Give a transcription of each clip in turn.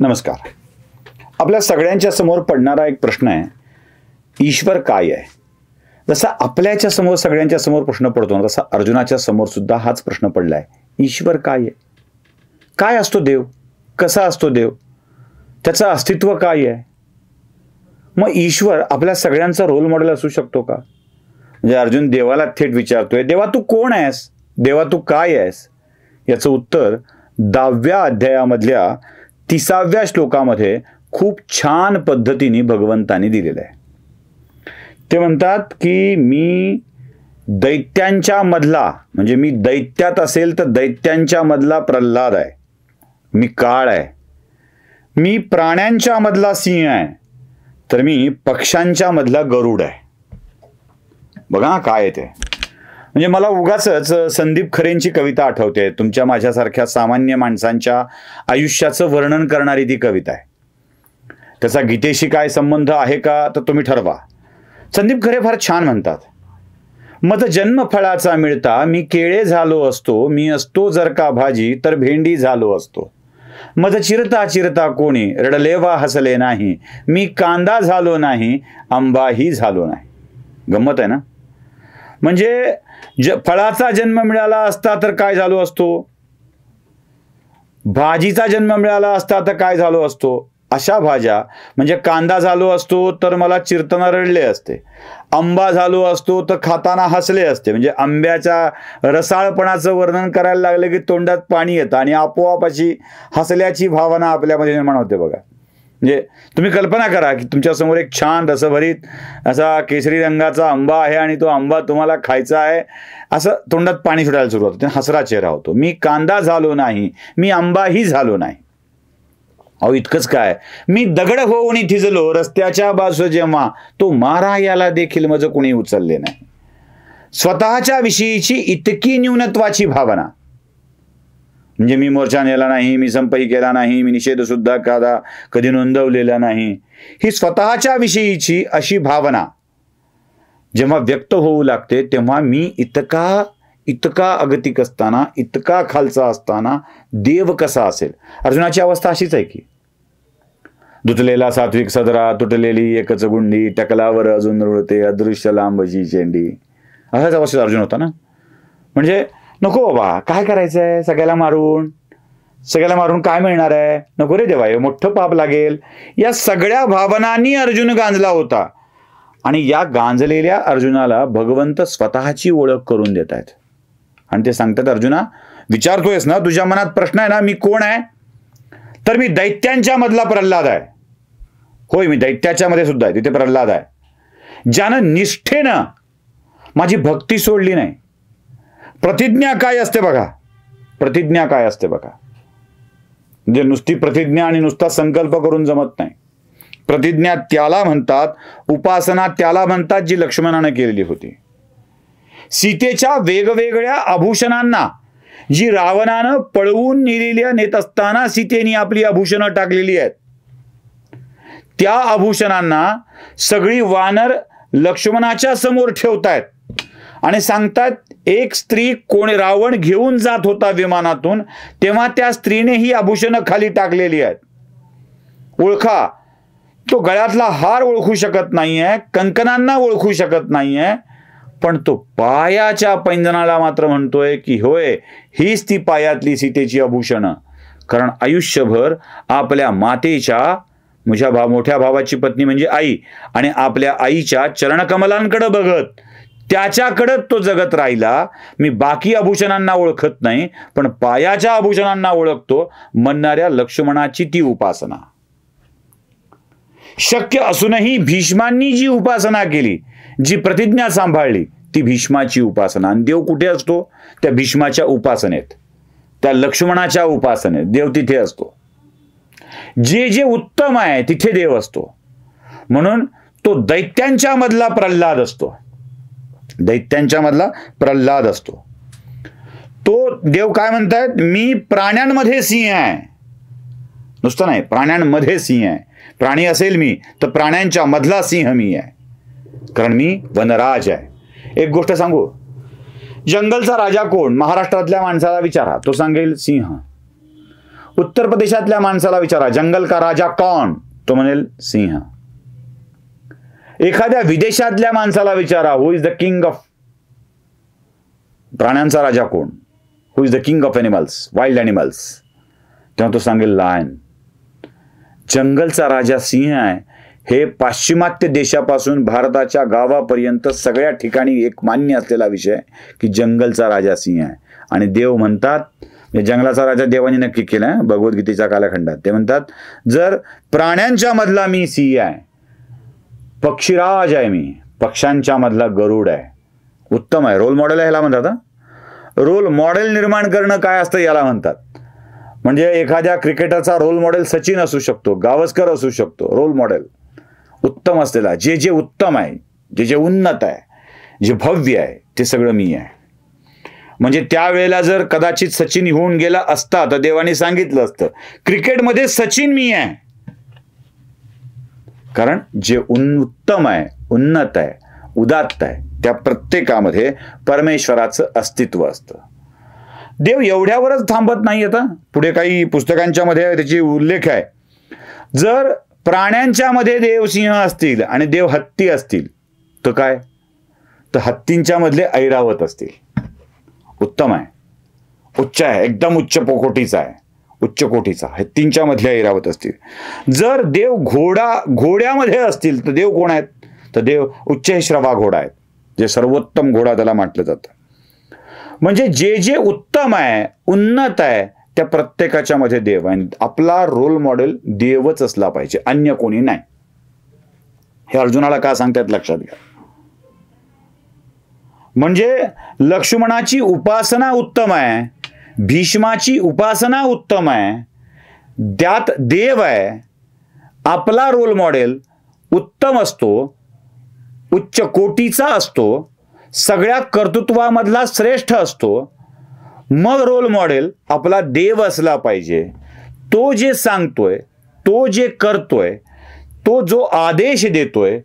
नमस्कार. आपल्या सगळ्यांच्या समोर पडणारा एक प्रश्न आहे, ईश्वर काय आहे? जसा आपल्याच्या समोर सगळ्यांच्या समोर प्रश्न पडतो ना, तसा अर्जुनाच्या समोर सुद्धा हाच प्रश्न पडलाय, ईश्वर काय आहे? काय असतो देव? कसा असतो देव? त्याचं अस्तित्व काय आहे? मग ईश्वर आपल्या सगळ्यांचा रोल मॉडेल असू शकतो का? म्हणजे अर्जुन देवाला थेट विचारतोय, देवा तू कोण आहेस? देवा तू काय आहेस? याचं उत्तर 10व्या अध्यायामधल्या 30व्या श्लोकामध्ये खूप छान पद्धतीने भगवंतांनी दिलेलं आहे. ते म्हणतात की मी दैत्यांच्या मधला, म्हणजे मी दैत्यात असेल तर दैत्यांच्या मधला प्रल्हाद आहे, मी काळ आहे. मी प्राण्यांच्या मधला सिंह आहे, तर मी पक्ष्यांच्या मधला गरुड आहे. बघा काय आहे ते. म्हणजे मला उगाचच संदीप खरेंची कविता आठवते. तुमच्या माझ्यासारख्या सामान्य माणसांच्या आयुष्याचं वर्णन करणारी ती कविता आहे. त्याचा गीतेशी काय संबंध आहे का तर तुम्ही ठरवा. संदीप खरे फार छान म्हणतात, मत जन्म फळाचा मिळता मी केळे झालो असतो, मी असतो जर का भाजी तर भेंडी झालो असतो. मज चिरता चिरता कोणी रडले वा हसले नाही, मी कांदा झालो नाही आंबाही झालो नाही. गंमत आहे ना? म्हणजे फळाचा जन्म मिळाला असता तर काय झालो असतो, भाजीचा जन्म मिळाला असता तर काय झालो असतो. अशा भाज्या म्हणजे कांदा झालो असतो तर मला चिरताना रडले असते, आंबा झालो असतो तर खाताना हसले असते. म्हणजे आंब्याच्या रसाळपणाचं वर्णन करायला लागलं की तोंडात पाणी येतं आणि आपोआप अशी हसल्याची भावना आपल्यामध्ये निर्माण होते. बघा, म्हणजे तुम्ही कल्पना करा की तुमच्यासमोर एक छान रसभरीत असा केसरी रंगाचा आंबा आहे आणि तो आंबा तुम्हाला खायचा आहे, असं तोंडात पाणी सुटायला सुरुवात होते, हसरा चेहरा होतो. मी कांदा झालो नाही, मी आंबाही झालो नाही. अहो इतकंच काय, मी दगड होऊन थिजलो रस्त्याच्या बाजू जेव्हा, तो मारा याला देखील मज कुणी उचलले नाही. स्वतःच्या विषयीची इतकी न्यूनत्वाची भावना, म्हणजे मी मोर्चा नेला नाही, मी संपही केला नाही, मी निषेध सुद्धा कधी नोंदवलेला नाही, ही स्वतःच्या विषयीची अशी भावना जेव्हा व्यक्त होऊ लागते तेव्हा मी इतका अगतिक असताना, इतका खालचा असताना देव कसा असेल? अर्जुनाची अवस्था अशीच आहे की धुतलेला सात्विक सदरा, तुटलेली एकच गुंडी, टकलावर अजून रुळते अदृश्य लांबची चेंडी. अशाच अवस्थेत अर्जुन होता ना. म्हणजे नको बाबा, काय करायचंय? सगळ्याला मारून काय मिळणार आहे? नको रे देवा, हे मोठं पाप लागेल. या सगळ्या भावनांनी अर्जुन गांजला होता. आणि या गांजलेल्या अर्जुनाला भगवंत स्वतःची ओळख करून देत आहेत आणि ते सांगतात, अर्जुना विचारतोयस ना, तुझ्या मनात प्रश्न आहे ना, मी कोण आहे? तर मी दैत्यांच्या मधला प्रल्हाद आहे. होय, मी दैत्याच्या मध्ये सुद्धा आहे, तिथे प्रल्हाद आहे, ज्यानं निष्ठेनं माझी भक्ती सोडली नाही. प्रतिज्ञा काय असते बघा, प्रतिज्ञा काय असते बघा. म्हणजे नुसती प्रतिज्ञा आणि नुसता संकल्प करून जमत नाही. प्रतिज्ञा त्याला म्हणतात, उपासना त्याला म्हणतात जी लक्ष्मणानं केलेली होती. सीतेच्या वेगवेगळ्या आभूषणांना जी रावणानं पळवून नेत असताना सीतेने आपली आभूषणं टाकलेली आहेत, त्या आभूषणांना सगळी वानर लक्ष्मणाच्या समोर ठेवतायत आणि सांगतात, एक स्त्री कोणी रावण घेऊन जात होता विमानातून, तेव्हा त्या स्त्रीने ही आभूषणं खाली टाकलेली आहेत. ओळखा. तो गळ्यातला हार ओळखू शकत नाहीये, कंकणांना ओळखू शकत नाहीये, पण तो पायाच्या पैंजणाला मात्र म्हणतोय की होय, हीच ती पायातली सीतेची आभूषणं. कारण आयुष्यभर आपल्या मातेच्या, मोठ्या भावाची पत्नी म्हणजे आई, आणि आपल्या आईच्या चरणकमलांकडे बघत त्याच्याकडे तो जगत राहिला. मी बाकी आभूषणांना ओळखत नाही, पण पायाच्या आभूषणांना ओळखतो म्हणणाऱ्या लक्ष्मणाची ती उपासना. शक्य असूनही भीष्मांनी जी उपासना केली, जी प्रतिज्ञा सांभाळली, ती भीष्माची उपासना. आणि देव कुठे असतो? त्या भीष्माच्या उपासनेत, त्या लक्ष्मणाच्या उपासनेत देव तिथे असतो. जे उत्तम आहे तिथे देव असतो. म्हणून तो दैत्यांच्या मधला प्रल्हाद असतो, दैत्यांच्या मधला प्रल्हाद असतो. तो देव काय म्हणतायत, मी प्राण्यांमध्ये सिंह आहे. नुसतं नाही, प्राण्यांमध्ये सिंह आहे. प्राणी असेल मी तर प्राण्यांच्या मधला सिंह मी आहे, कारण मी वनराज आहे. एक गोष्ट सांगू, जंगलचा राजा कोण? महाराष्ट्रातल्या माणसाला विचारा, तो सांगेल सिंह. उत्तर प्रदेशातल्या माणसाला विचारा जंगल का राजा कौन, तो म्हणेल सिंह. एखाद्या विदेशातल्या माणसाला विचारा who is the king of, प्राण्यांचा राजा कोण, who is the king of animals, wild animals, तेव्हा तो सांगेल लायन. जंगलचा राजा सिंह आहे हे पाश्चिमात्य देशापासून भारताच्या गावापर्यंत सगळ्या ठिकाणी एक मान्य असलेला विषय की जंगलचा राजा सिंह आहे. आणि देव म्हणतात, जंगलाचा राजा देवाने नक्की केला भगवद्गीतेच्या कालखंडात. ते म्हणतात जर प्राण्यांच्या मधला मी सिंह आहे, पक्षीराज आहे मी, पक्ष्यांच्या मधला गरुड आहे, उत्तम आहे. रोल मॉडेल आहे ह्याला म्हणतात. रोल मॉडेल निर्माण करणं काय असतं याला म्हणतात. म्हणजे एखाद्या क्रिकेटरचा रोल मॉडेल सचिन असू शकतो, गावस्कर असू शकतो. रोल मॉडेल उत्तम असलेला, जे जे उत्तम आहे, जे जे उन्नत आहे, जे भव्य आहे, ते सगळं मी आहे. म्हणजे त्यावेळेला जर कदाचित सचिन होऊन गेला असता तर देवाने सांगितलं असतं क्रिकेटमध्ये सचिन मी आहे. कारण जे उत्तम आहे, उन्नत आहे, उदात्त आहे, त्या प्रत्येकामध्ये परमेश्वराचं अस्तित्व असतं. देव एवढ्यावरच थांबत नाही. आता पुढे काही पुस्तकांच्या मध्ये त्याची उल्लेख आहे. जर प्राण्यांच्या मध्ये देव सिंह असतील आणि देव हत्ती असतील तर काय, तर हत्तींच्या मधले ऐरावत असतील. उत्तम आहे, उच्च आहे, एकदम उच्च कोटीचा आहे, उच्च कोटीचा. हत्तींच्या मधले ऐरावत असतील. जर देव घोड्यामध्ये असतील तर देव कोण आहेत, तर देव उच्च श्रवा घोडा आहेत, जे सर्वोत्तम घोडा त्याला म्हटलं जातं. म्हणजे जे जे उत्तम आहे, उन्नत आहे, त्या प्रत्येकाच्या मध्ये देव आहे. आपला रोल मॉडेल देवच असला पाहिजे, अन्य कोणी नाही. हे अर्जुनाला का सांगतात लक्षात घ्या. म्हणजे लक्ष्मणाची उपासना उत्तम आहे, भीष्माची उपासना उत्तम आहे, त्यात देव आहे. आपला रोल मॉडेल उत्तम असतो, उच्च कोटीचा असतो, सगळ्या कर्तृत्वामधला श्रेष्ठ असतो. मग रोल मॉडेल आपला देव असला पाहिजे. तो जे सांगतोय, तो जे करतोय, तो जो आदेश देतोय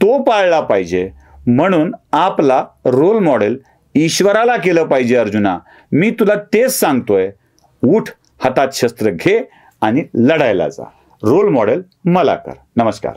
तो पाळला पाहिजे. म्हणून आपला रोल मॉडेल ईश्वराला केलं पाहिजे. अर्जुना, मी तुला तेच सांगतोय, उठ, हातात शस्त्र घे आणि लढायला जा. रोल मॉडेल मला कर. नमस्कार.